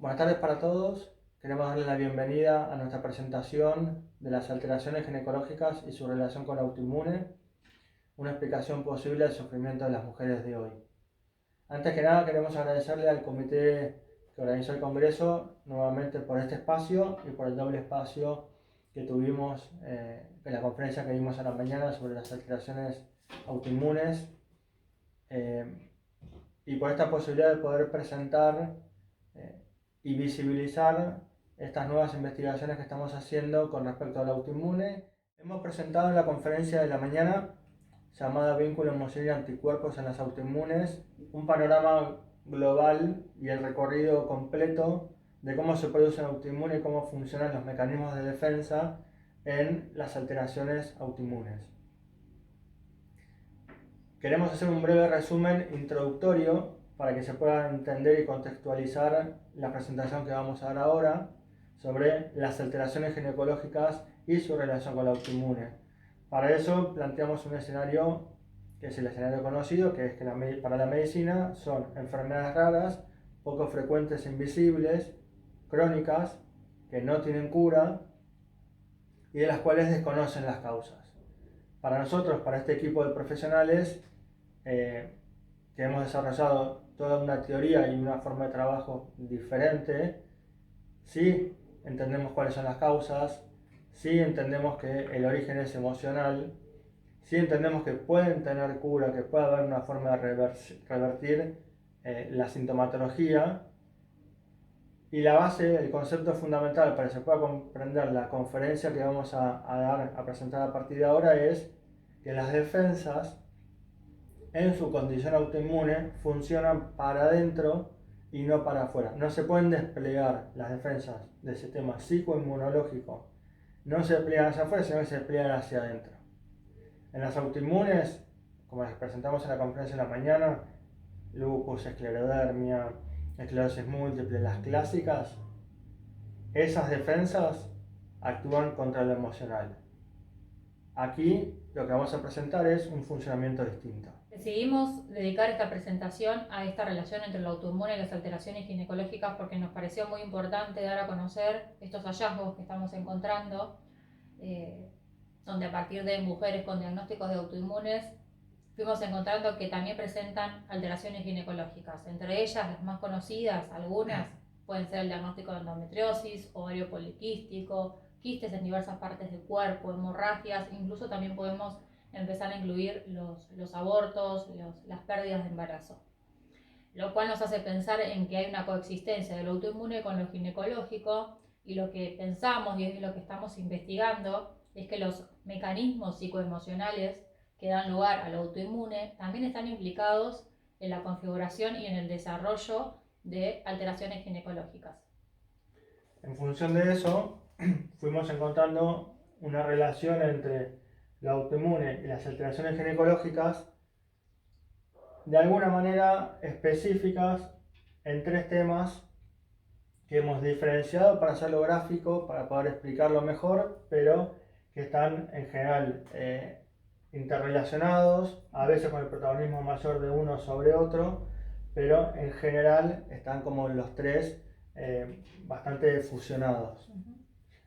Buenas tardes para todos. Queremos darles la bienvenida a nuestra presentación de las alteraciones ginecológicas y su relación con la autoinmune, una explicación posible del sufrimiento de las mujeres de hoy. Antes que nada queremos agradecerle al comité que organizó el Congreso nuevamente por este espacio y por el doble espacio que tuvimos en la conferencia que vimos a la mañana sobre las alteraciones autoinmunes y por esta posibilidad de poder presentar y visibilizar estas nuevas investigaciones que estamos haciendo con respecto al autoinmune. Hemos presentado en la conferencia de la mañana, llamada Vínculo emocional y anticuerpos en las autoinmunes, un panorama global y el recorrido completo de cómo se produce un autoinmune y cómo funcionan los mecanismos de defensa en las alteraciones autoinmunes. Queremos hacer un breve resumen introductorio para que se pueda entender y contextualizar la presentación que vamos a dar ahora sobre las alteraciones ginecológicas y su relación con la autoinmune. Para eso planteamos un escenario que es el escenario conocido, que es que para la medicina son enfermedades raras, poco frecuentes e invisibles, crónicas, que no tienen cura y de las cuales desconocen las causas. Para nosotros, para este equipo de profesionales, que hemos desarrollado toda una teoría y una forma de trabajo diferente, sí entendemos cuáles son las causas, sí entendemos que el origen es emocional, sí entendemos que pueden tener cura, que puede haber una forma de revertir la sintomatología, y la base, el concepto fundamental para que se pueda comprender la conferencia que vamos a presentar a partir de ahora es que las defensas en su condición autoinmune funcionan para adentro y no para afuera. No se pueden desplegar las defensas del sistema psicoinmunológico, no se despliegan hacia afuera, sino que se despliegan hacia adentro. En las autoinmunes, como les presentamos en la conferencia de la mañana, lupus, esclerodermia, esclerosis múltiple, las clásicas, esas defensas actúan contra lo emocional. Aquí lo que vamos a presentar es un funcionamiento distinto. Decidimos dedicar esta presentación a esta relación entre el autoinmune y las alteraciones ginecológicas porque nos pareció muy importante dar a conocer estos hallazgos que estamos encontrando, donde a partir de mujeres con diagnósticos de autoinmunes fuimos encontrando que también presentan alteraciones ginecológicas. Entre ellas, las más conocidas, algunas pueden ser el diagnóstico de endometriosis, ovario poliquístico, quistes en diversas partes del cuerpo, hemorragias, incluso también podemos empezar a incluir los abortos, las pérdidas de embarazo. Lo cual nos hace pensar en que hay una coexistencia del autoinmune con lo ginecológico, y lo que pensamos y es lo que estamos investigando es que los mecanismos psicoemocionales que dan lugar al autoinmune también están implicados en la configuración y en el desarrollo de alteraciones ginecológicas. En función de eso, fuimos encontrando una relación entre lo autoinmune y las alteraciones ginecológicas de alguna manera específicas en tres temas que hemos diferenciado para hacerlo gráfico, para poder explicarlo mejor, pero que están en general interrelacionados, a veces con el protagonismo mayor de uno sobre otro, pero en general están como los tres bastante fusionados.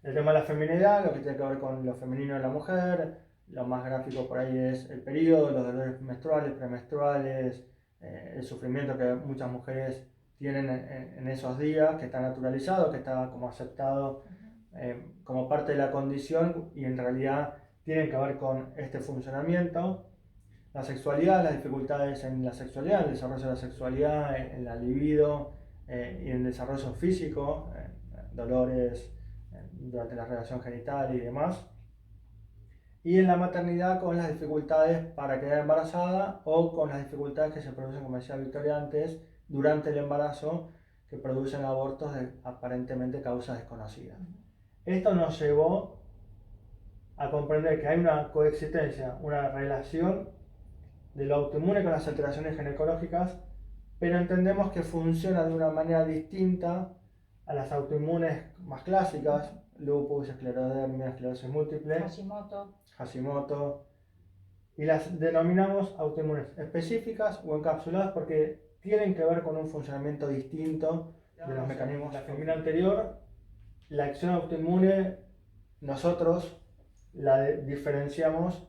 El tema de la feminidad, lo que tiene que ver con lo femenino de la mujer, lo más gráfico por ahí es el periodo, los dolores menstruales, premenstruales, el sufrimiento que muchas mujeres tienen en esos días, que está naturalizado, que está como aceptado como parte de la condición y en realidad tienen que ver con este funcionamiento. La sexualidad, las dificultades en la sexualidad, el desarrollo de la sexualidad, en la libido y en el desarrollo físico, dolores durante la relación genital y demás. Y en la maternidad con las dificultades para quedar embarazada o con las dificultades que se producen, como decía Victoria antes, durante el embarazo, que producen abortos de aparentemente causas desconocidas. Esto nos llevó a comprender que hay una coexistencia, una relación de lo autoinmune con las alteraciones ginecológicas, pero entendemos que funciona de una manera distinta a las autoinmunes más clásicas, lupus, esclerodermia, esclerosis múltiple, Hashimoto, y las denominamos autoinmunes específicas o encapsuladas porque tienen que ver con un funcionamiento distinto de los mecanismos. La femina anterior, la acción autoinmune, nosotros la diferenciamos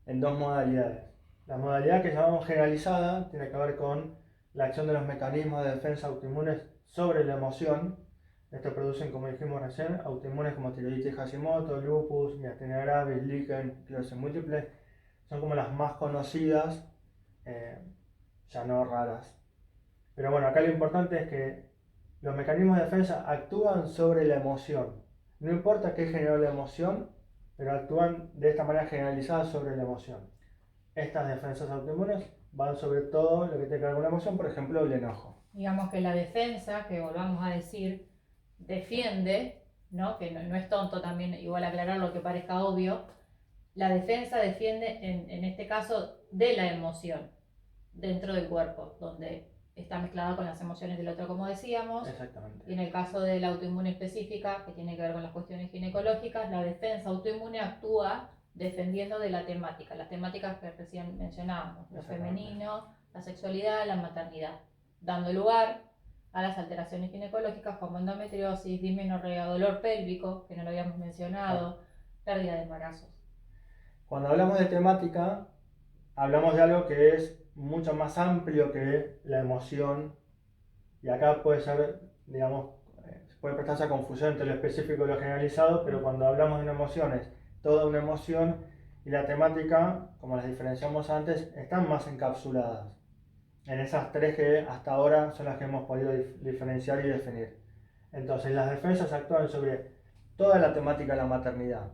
en dos modalidades. La modalidad que llamamos generalizada tiene que ver con la acción de los mecanismos de defensa autoinmunes sobre la emoción. Estos producen, como dijimos recién, autoinmunes como tiroiditis Hashimoto, lupus, miastenia gravis, lichen, esclerosis múltiple. Son como las más conocidas, ya no raras. Pero bueno, acá lo importante es que los mecanismos de defensa actúan sobre la emoción. No importa qué generó la emoción, pero actúan de esta manera generalizada sobre la emoción. Estas defensas autoinmunes van sobre todo lo que tiene que ver con la emoción, por ejemplo, el enojo. Digamos que la defensa, que volvamos a decir, defiende, ¿no? Que no es tonto también, igual aclarar lo que parezca obvio, la defensa defiende en este caso de la emoción dentro del cuerpo, donde está mezclada con las emociones del otro, como decíamos. Exactamente. Y en el caso de la autoinmune específica, que tiene que ver con las cuestiones ginecológicas, la defensa autoinmune actúa defendiendo de la temática, las temáticas que recién mencionábamos, lo femenino, la sexualidad, la maternidad, dando lugar a las alteraciones ginecológicas como endometriosis, dismenorrea, dolor pélvico, que no lo habíamos mencionado, pérdida de embarazos. Cuando hablamos de temática, hablamos de algo que es mucho más amplio que la emoción, y acá puede ser, digamos, puede prestarse a confusión entre lo específico y lo generalizado, pero cuando hablamos de una emoción es toda una emoción, y la temática, como las diferenciamos antes, están más encapsuladas en esas tres que hasta ahora son las que hemos podido diferenciar y definir. Entonces las defensas actúan sobre toda la temática de la maternidad,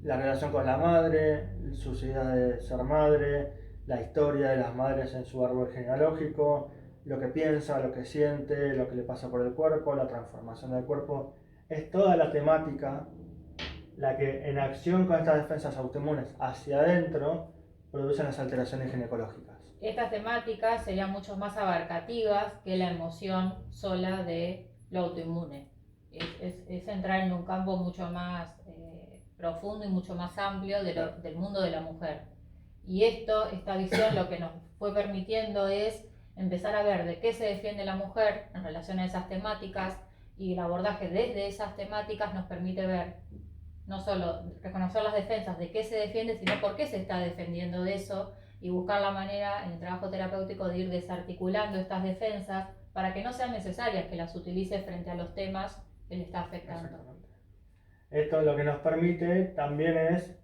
la relación con la madre, sus ideas de ser madre, la historia de las madres en su árbol genealógico, lo que piensa, lo que siente, lo que le pasa por el cuerpo, la transformación del cuerpo. Es toda la temática la que en acción con estas defensas autoinmunes hacia adentro producen las alteraciones ginecológicas. Estas temáticas serían mucho más abarcativas que la emoción sola de lo autoinmune. Es entrar en un campo mucho más profundo y mucho más amplio del mundo de la mujer. Y esta visión lo que nos fue permitiendo es empezar a ver de qué se defiende la mujer en relación a esas temáticas, y el abordaje desde esas temáticas nos permite ver, no solo reconocer las defensas de qué se defiende, sino por qué se está defendiendo de eso, y buscar la manera en el trabajo terapéutico de ir desarticulando estas defensas para que no sean necesarias que las utilice frente a los temas que le está afectando. Esto lo que nos permite también es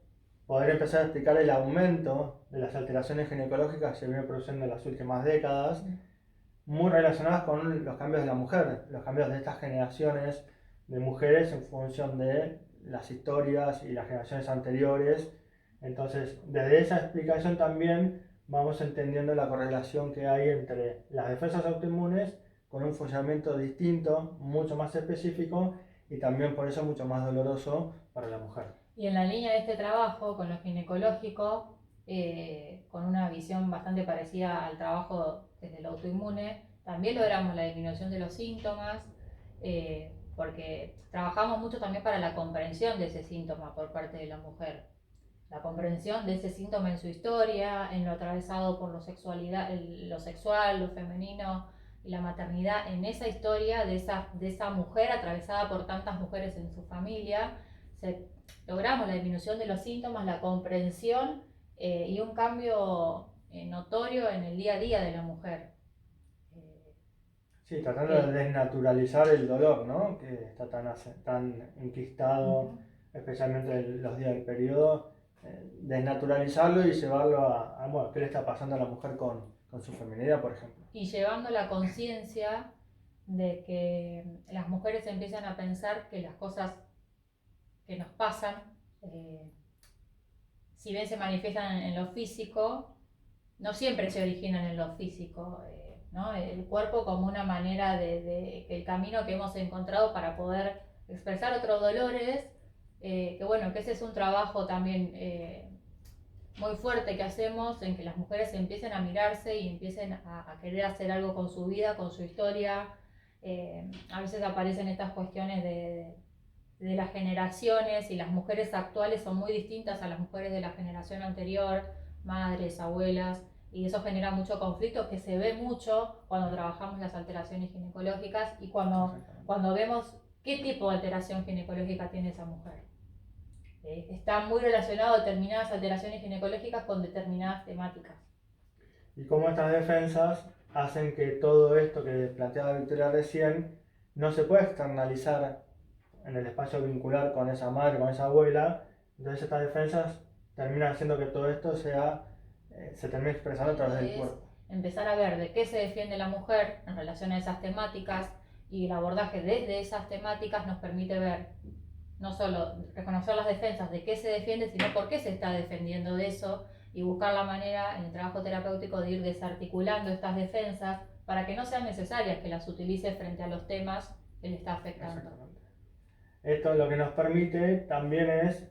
poder empezar a explicar el aumento de las alteraciones ginecológicas que se viene produciendo en las últimas décadas, muy relacionadas con los cambios de la mujer, los cambios de estas generaciones de mujeres en función de las historias y las generaciones anteriores. Entonces, desde esa explicación también vamos entendiendo la correlación que hay entre las defensas autoinmunes con un funcionamiento distinto, mucho más específico, y también por eso mucho más doloroso para la mujer. Y en la línea de este trabajo con lo ginecológico, con una visión bastante parecida al trabajo desde el autoinmune, también logramos la disminución de los síntomas, porque trabajamos mucho también para la comprensión de ese síntoma por parte de la mujer. La comprensión de ese síntoma en su historia, en lo atravesado por lo sexual, lo femenino y la maternidad, en esa historia de esa mujer atravesada por tantas mujeres en su familia. Logramos la disminución de los síntomas, la comprensión y un cambio notorio en el día a día de la mujer. Sí, tratando de desnaturalizar el dolor, ¿no? Que está tan enquistado, especialmente en los días del periodo, desnaturalizarlo y llevarlo a bueno, qué le está pasando a la mujer con su feminidad, por ejemplo. Y llevando la conciencia de que las mujeres empiezan a pensar que las cosas que nos pasan, si bien se manifiestan en lo físico, no siempre se originan en lo físico, ¿no? El cuerpo como una manera de el camino que hemos encontrado para poder expresar otros dolores, que bueno, que ese es un trabajo también muy fuerte que hacemos, en que las mujeres empiecen a mirarse y empiecen a querer hacer algo con su vida, con su historia. A veces aparecen estas cuestiones de las generaciones, y las mujeres actuales son muy distintas a las mujeres de la generación anterior, madres, abuelas, y eso genera mucho conflicto que se ve mucho cuando trabajamos las alteraciones ginecológicas y cuando vemos qué tipo de alteración ginecológica tiene esa mujer. Está muy relacionado determinadas alteraciones ginecológicas con determinadas temáticas. Y cómo estas defensas hacen que todo esto que planteaba Victoria recién no se pueda externalizar en el espacio vincular con esa madre, con esa abuela. Entonces estas defensas terminan haciendo que todo esto se termine expresando a través del cuerpo. Empezar a ver de qué se defiende la mujer en relación a esas temáticas, y el abordaje desde esas temáticas nos permite ver, no solo reconocer las defensas de qué se defiende, sino por qué se está defendiendo de eso, y buscar la manera en el trabajo terapéutico de ir desarticulando estas defensas para que no sean necesarias que las utilice frente a los temas que le está afectando. Esto lo que nos permite también es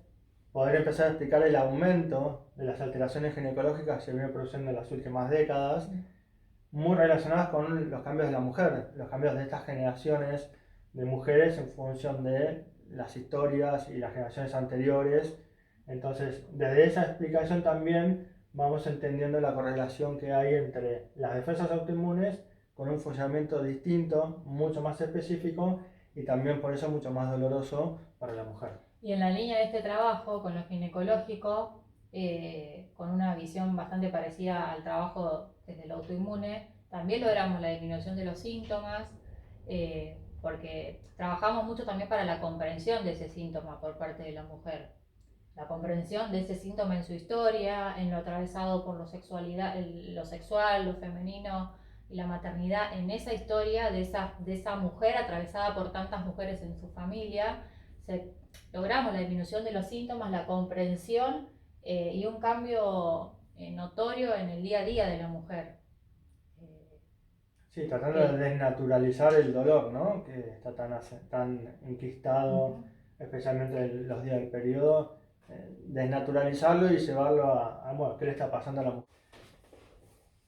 poder empezar a explicar el aumento de las alteraciones ginecológicas que se vienen produciendo en las últimas décadas, muy relacionadas con los cambios de la mujer, los cambios de estas generaciones de mujeres en función de las historias y las generaciones anteriores. Entonces, desde esa explicación también vamos entendiendo la correlación que hay entre las defensas autoinmunes con un funcionamiento distinto, mucho más específico, y también por eso mucho más doloroso para la mujer. Y en la línea de este trabajo con lo ginecológico, con una visión bastante parecida al trabajo desde el autoinmune, también logramos la disminución de los síntomas, porque trabajamos mucho también para la comprensión de ese síntoma por parte de la mujer. La comprensión de ese síntoma en su historia, en lo atravesado por lo sexual, lo femenino y la maternidad, en esa historia de esa mujer atravesada por tantas mujeres en su familia. Logramos la disminución de los síntomas, la comprensión y un cambio notorio en el día a día de la mujer. Sí, tratando de desnaturalizar el dolor, ¿no? Que está tan enquistado, especialmente en los días del periodo, desnaturalizarlo y llevarlo bueno, ¿qué le está pasando a la mujer?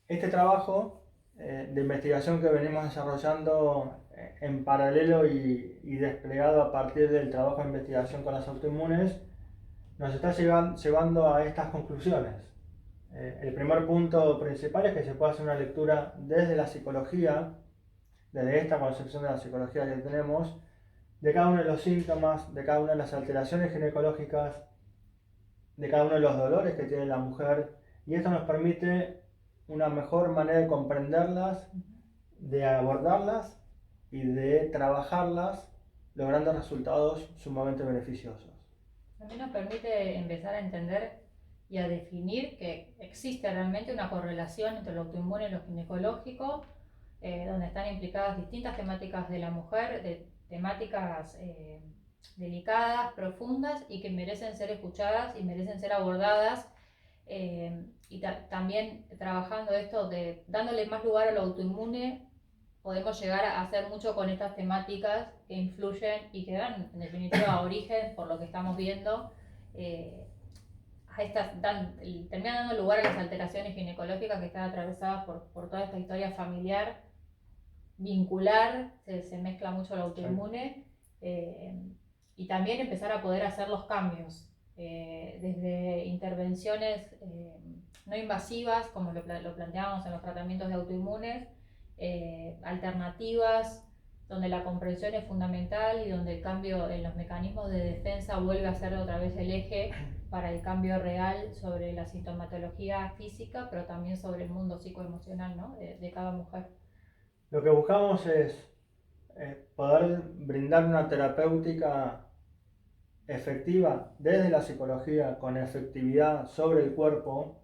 Este trabajo de investigación que venimos desarrollando en paralelo y desplegado a partir del trabajo de investigación con las autoinmunes, nos está llevando a estas conclusiones. El primer punto principal es que se puede hacer una lectura desde la psicología, desde esta concepción de la psicología que tenemos, de cada uno de los síntomas, de cada una de las alteraciones ginecológicas, de cada uno de los dolores que tiene la mujer, y esto nos permite una mejor manera de comprenderlas, de abordarlas y de trabajarlas, logrando resultados sumamente beneficiosos. También nos permite empezar a entender y a definir que existe realmente una correlación entre lo autoinmune y lo ginecológico, donde están implicadas distintas temáticas de la mujer, de temáticas delicadas, profundas, y que merecen ser escuchadas y merecen ser abordadas, y también trabajando esto dándole más lugar a lo autoinmune, podemos llegar a hacer mucho con estas temáticas que influyen y que dan en definitiva origen, por lo que estamos viendo, terminan dando lugar a las alteraciones ginecológicas que están atravesadas por toda esta historia familiar, vincular, se mezcla mucho lo autoinmune, y también empezar a poder hacer los cambios, desde intervenciones no invasivas, como lo planteábamos en los tratamientos de autoinmunes, alternativas donde la comprensión es fundamental y donde el cambio en los mecanismos de defensa vuelve a ser otra vez el eje para el cambio real sobre la sintomatología física, pero también sobre el mundo psicoemocional, ¿no? de cada mujer. Lo que buscamos es poder brindar una terapéutica efectiva desde la psicología, con efectividad sobre el cuerpo,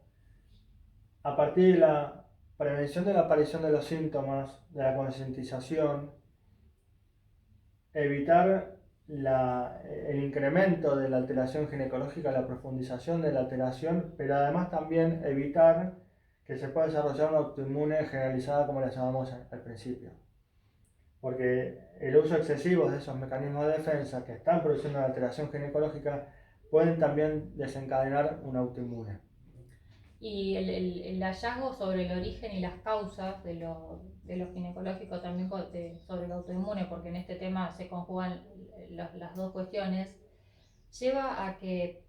a partir de la prevención de la aparición de los síntomas, de la concientización, evitar el incremento de la alteración ginecológica, la profundización de la alteración, pero además también evitar que se pueda desarrollar una autoinmune generalizada, como la llamamos al principio. Porque el uso excesivo de esos mecanismos de defensa que están produciendo la alteración ginecológica pueden también desencadenar una autoinmune. Y el hallazgo sobre el origen y las causas de lo ginecológico, también sobre el autoinmune, porque en este tema se conjugan las dos cuestiones, lleva a que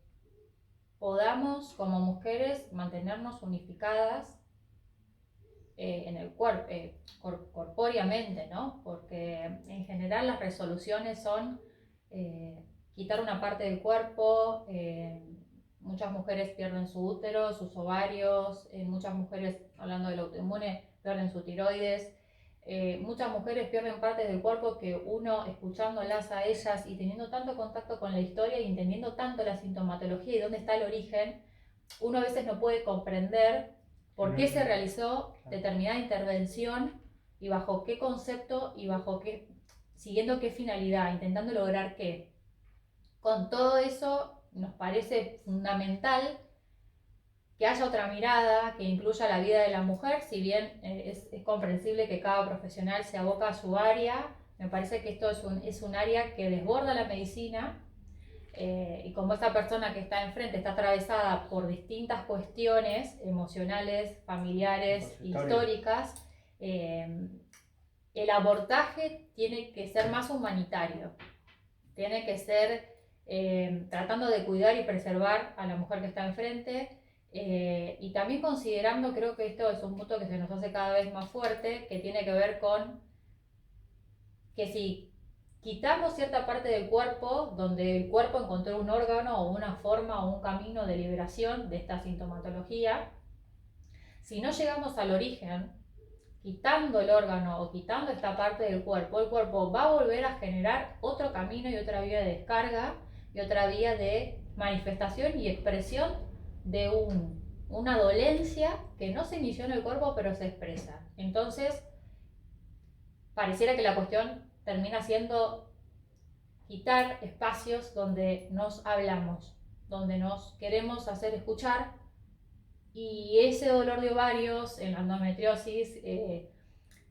podamos como mujeres mantenernos unificadas en el cuerpo, corpóreamente, ¿no? Porque en general las resoluciones son quitar una parte del cuerpo. Muchas mujeres pierden su útero, sus ovarios, muchas mujeres, hablando del autoinmune, pierden su tiroides. Muchas mujeres pierden partes del cuerpo que uno, escuchándolas a ellas y teniendo tanto contacto con la historia y entendiendo tanto la sintomatología y dónde está el origen, uno a veces no puede comprender por qué se realizó determinada intervención y bajo qué concepto y siguiendo qué finalidad, intentando lograr qué. Con todo eso nos parece fundamental que haya otra mirada que incluya la vida de la mujer, si bien es comprensible que cada profesional se aboca a su área. Me parece que esto es un área que desborda la medicina, y como esta persona que está enfrente está atravesada por distintas cuestiones emocionales, familiares, históricas, el abordaje tiene que ser más humanitario, tiene que ser tratando de cuidar y preservar a la mujer que está enfrente. Y también considerando, creo que esto es un punto que se nos hace cada vez más fuerte, que tiene que ver con que si quitamos cierta parte del cuerpo, donde el cuerpo encontró un órgano o una forma o un camino de liberación de esta sintomatología, si no llegamos al origen, quitando el órgano o quitando esta parte del cuerpo, el cuerpo va a volver a generar otro camino y otra vía de descarga y otra vía de manifestación y expresión de una dolencia que no se inició en el cuerpo pero se expresa. Entonces, pareciera que la cuestión termina siendo quitar espacios donde nos hablamos, donde nos queremos hacer escuchar, y ese dolor de ovarios, en la endometriosis,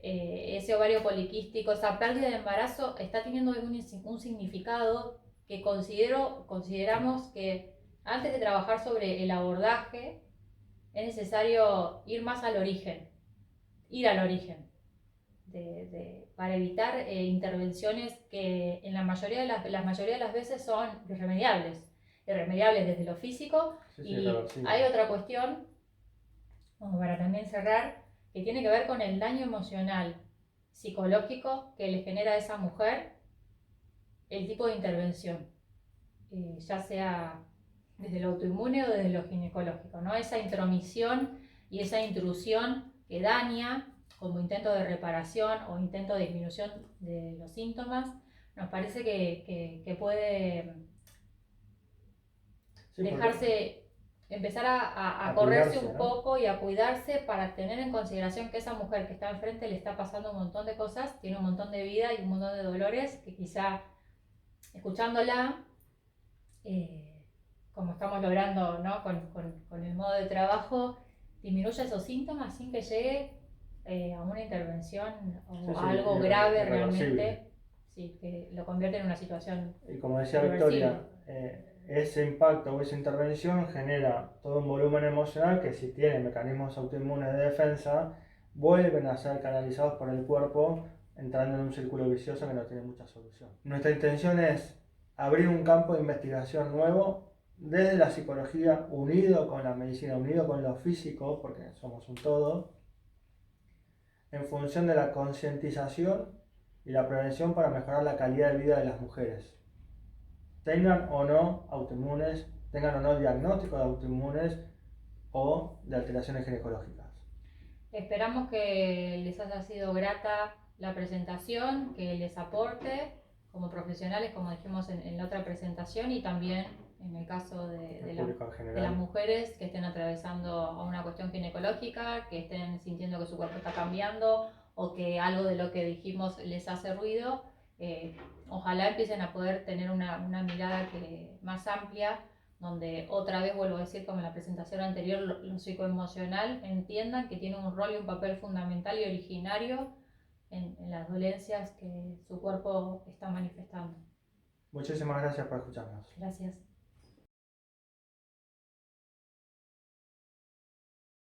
ese ovario poliquístico, esa pérdida de embarazo está teniendo un significado que consideramos que antes de trabajar sobre el abordaje es necesario ir más al origen, para evitar intervenciones que en la mayoría de las veces son irremediables desde lo físico. Hay otra cuestión, como para también cerrar, que tiene que ver con el daño emocional, psicológico que le genera a esa mujer el tipo de intervención, ya sea desde lo autoinmune o desde lo ginecológico, ¿no? Esa intromisión y esa intrusión que daña como intento de reparación o intento de disminución de los síntomas, nos parece que puede dejarse, empezar a correrse un poco y a cuidarse, para tener en consideración que esa mujer que está enfrente le está pasando un montón de cosas, tiene un montón de vida y un montón de dolores que quizá escuchándola, como estamos logrando, ¿no? con el modo de trabajo, disminuye esos síntomas sin que llegue a una intervención o a algo grave realmente, que lo convierte en una situación. Y como decía Victoria, ese impacto o esa intervención genera todo un volumen emocional que, si tiene mecanismos autoinmunes de defensa, vuelven a ser canalizados por el cuerpo, entrando en un círculo vicioso que no tiene mucha solución. Nuestra intención es abrir un campo de investigación nuevo desde la psicología, unido con la medicina, unido con lo físico, porque somos un todo, en función de la concientización y la prevención para mejorar la calidad de vida de las mujeres, tengan o no autoinmunes, tengan o no diagnóstico de autoinmunes o de alteraciones ginecológicas. Esperamos que les haya sido grata la presentación, que les aporte como profesionales, como dijimos en la otra presentación, y también en el caso de las mujeres que estén atravesando a una cuestión ginecológica, que estén sintiendo que su cuerpo está cambiando o que algo de lo que dijimos les hace ruido. Ojalá empiecen a poder tener una mirada más amplia, donde, otra vez vuelvo a decir, como en la presentación anterior, lo psicoemocional entiendan que tiene un rol y un papel fundamental y originario en las dolencias que su cuerpo está manifestando. Muchísimas gracias por escucharnos. Gracias.